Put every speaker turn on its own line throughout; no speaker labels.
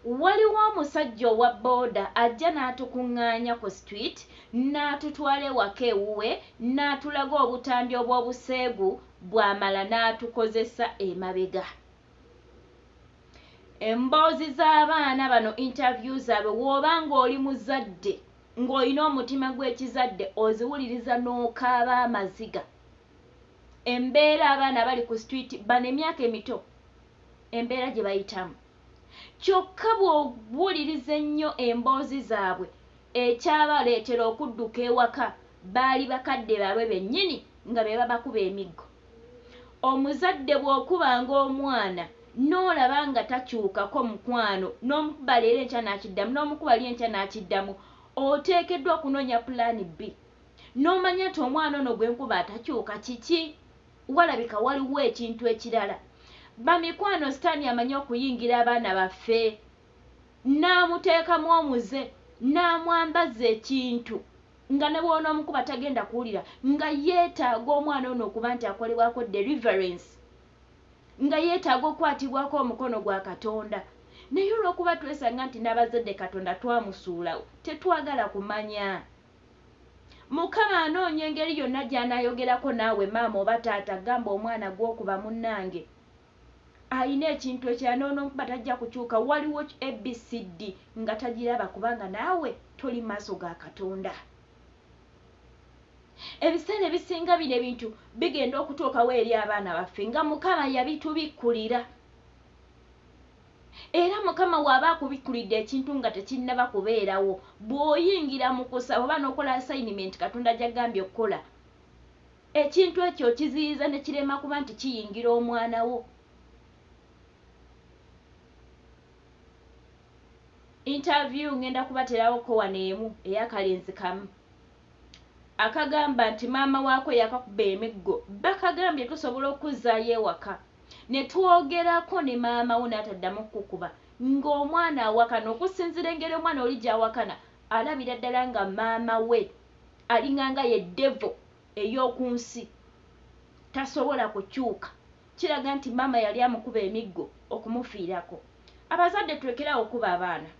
waliwo omusajja owa booda ajja n'atukuŋŋaanya ku street n'atutwala ewaka ewuwe n'atulaga obutambi obw'obuseegu bw'amala n'atukozesa emabega. Emboozi z'abaana bano interview zaabwe w'oba ng'oli muzadde ng'olina omutima gw'ekizadde oziwuliriza n'okaaba amaziga. Embeera abaana bali ku street bano emyaka emito embeera gye bayitamu. Kyokka bw'owuliriza ennyo emboozi zaabwe ekyabaleetera okudduka ewaka baali bakadde baabwe bennyini nga be babakuba emiggo. Omuzadde bw'okubanga omwana n'olaba nga takyukako mukwano n'omukuba leero enkya n'akiddamu n'omukuba li enkya n'akiddamu oteekeddwa okunoonya pulaani B n'omanya nti omwana ono gwe nkuba atakyuka kiki walabika waliwo ekintu ekirala. Bamikwano sitaani amanyi okuyingira abaana baffe n'amuteekamu omuze n'amwambaza ekintu nga ne bw'ona omukuba tagenda kuwulira nga yeetaaga omwana ono okuba nti akolebwako deliverance nga yeetaaga okukwatibwako omukono gwa Katonda. Naye olw'okuba twesanga nti n'abazadde Katonda twamusuulawo tetwagala kumanya. Mukama anoonya engeri yonna gy'anaayogerako naawe maama oba taata gamba omwana gw'okuba munnange ayina ekintu ekirala n'onomukuba tajja kukyuka waliwo ABCD nga tagiraba kubanga naawe toli maaso ga Katonda. Ebiseera ebisinga bino ebintu bigenda okutuukawo eri abaana baffe nga Mukama yabitubikkulira. Era Mukama w'aba akubikkulidde ekintu nga tekinnaba kubeerawo bw'oyingira mu kusaba oba n'okola assignment Katonda gy'agambye okukola ekintu ekyo kiziyiza ne kirema kuba nti kiyingira omwana wo. Interview ngenda kubaterawo ko wano emu ey'akalenzi kamu akagamba nti maama waako yakakuba emiggo bakagambye tusobola okuzzaayo ewaka ne twogerako ne maama wo n'ataddamu kukuba ng'omwana awakana okusinziira engeri omwana oli gy'awakana alabira ddala nga maama we alinganga ye devo ey'oku nsi tasobola kukyuka. Kiraga nti maama yali amukuba emiggo okumufiirako. Abazadde tulekerawo okuba abaana.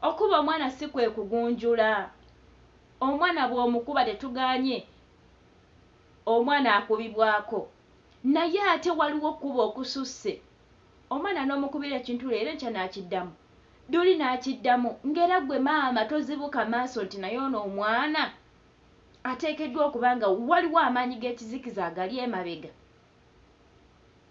Okuba omwana si kwe kugunjula. Omwana bw'omukuba tetugaanye omwana akubibwako naye ate waliwo okuba okususse. Omwana n'omukubira ekintu leero enkya n'akiddamu duli n'akiddamu ng'era gwe maama tozibuka maaso nti naye ono omwana ateekeddwa okuba nga waliwo amaanyi g'ekizikiza agali emabega,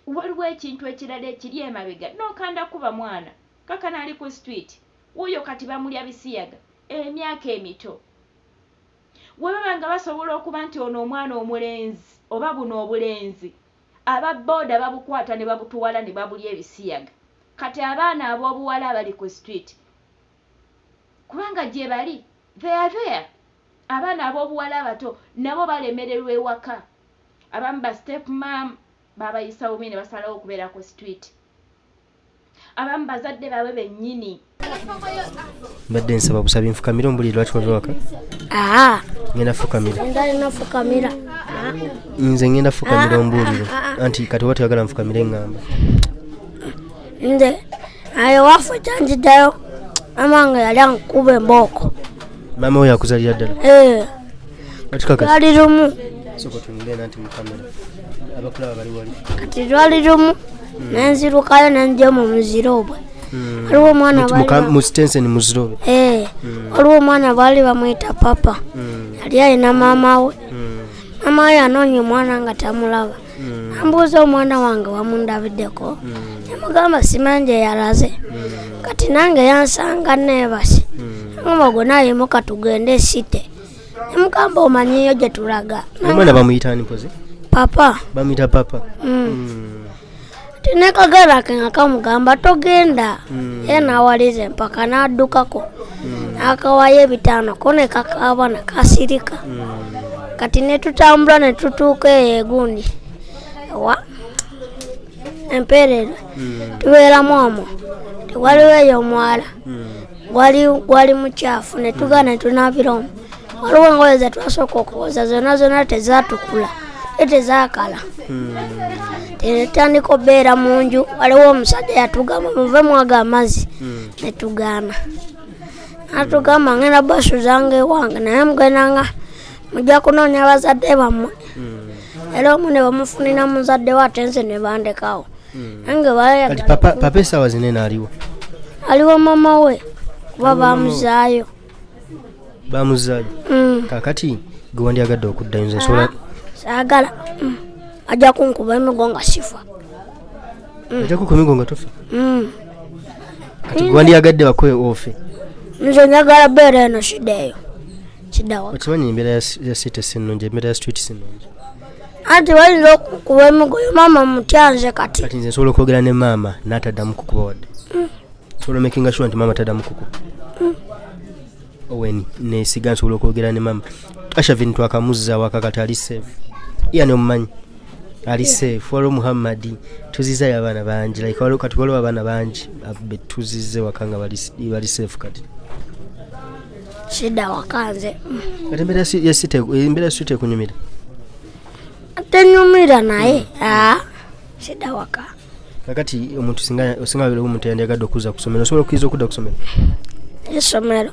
waliwo ekintu ekirala ekiri emabega n'okanda kuba mwana kakana ali ku street wuuyo kati bamulya bisiyaga emyaka emito. Webaba nga basobola okuba nti ono omwana omulenzi oba buno obulenzi ababooda babukwata ne babutuwala ne babulya ebisiyaga kati abaana ab'obuwala abali ku street kubanga gye bali there abaana ab'obuwala abato nabo balemererwa ewaka. Abamu ba step mom babayisa bubi ne basalawo okubeera ku street. Abamu bazadde baabwe bennyini.
Mbadde nsaba busabye nfukamira ombuli lwaki wava waka? Ngenda fukamira.
Fukamira.
Nze ngenda fukamira ombuliro. Anti kati watu yagala nfukamire ngamba.
Nze ayo wafu kyanjiddayo amanga yali ankuba embooko.
Mama oyo akuzalira ddala?
Lwali lumu.
Soko tunile nanti mu kamera. Abakulaba bali wali.
Kati lwali lumu nenzirukayo nenjya mu muzirobe. Waliwo omwana bali
mu Stenson muzirobe.
Waliwo omwana baali bamuyita papa. Yali alina maama we. Maama we anoonya omwana nga tamulaba. Ambuuza omwana wange wamundabiddeko. Namugamba simanyi gye yalaze. Kati nange yansanga neebase. Ngamba gwe naayemu katugende esite. Namugamba omanyiyo gye tulaga.
Omwana bamuyita ani mpozi?
Papa.
Bamuyita papa.
Tinekagala ke nga kamugamba togenda. Ye n'awalize mpaka n'addukako. N'akawayo ebitaano ko ne kakaaba ne kasirika. Kati ne tutambula ne tutuuka eyo egundi. Empeerero tubeeramu omwo tewaliwo eyo omwala gwali mukyafu ne tugana ne tunaabira omwo. Waliwo engoye ze twasooka okuwoza zonna tezatukula tezaakala tetandika obeera mu nju waliwo omusajja yatugamba muve mwaga amazzi netugaana natugamba ngenda basuzanga ewange naye mugendanga mujja kunoonya bazadde bammwe era omu ne bamufunira muzadde we ate nze ne bandekawo nange bayagala
papa esaawa zinene
aliwo mama we kuba bamuzaayo
kakati gwe wandyagadde okuddayo nze nsobola
saagala ajja kunkuba emigo nga sifa
ajja kukuba emigo nga tofa kati gwe wandyagadde bakoye ofe
nze njagala beera eno shida eyo kidawa
okimanyi embeera ya city sinungi embeera ya street sinungi
anti bayinza okukuba emigo yo maama mutyanze kati
nze nsobola okwogera ne maama n'ataddamu kukuba wadde nsobola makinga sure nti maama taddamu kukuba oweni nesiga nsobola okwogera ne maama Ashavin twakamuzza wakakati ali safe yani omumanyi ali safe waliwo Muhammadi tuzizayo abaana bangi like kati waliwo abaana bangi betuzize wakanga bali safe kati
shida wakanze
kati embeera ya site kunyumira
tenyumira naye shida waka
kakati omuntu osinga waliwo omuntu yandyagadde okuza kusomera osobola okuyiza okudda kusomera
esomero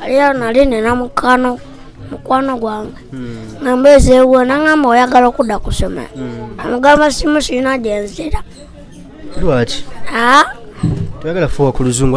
aliyo nali nina mukwano gwange ngamba ezeewo nangamba oyagala okudda kusomera amugamba simu sirina gyenzira
lwaki toyagala fuwa ku luzungu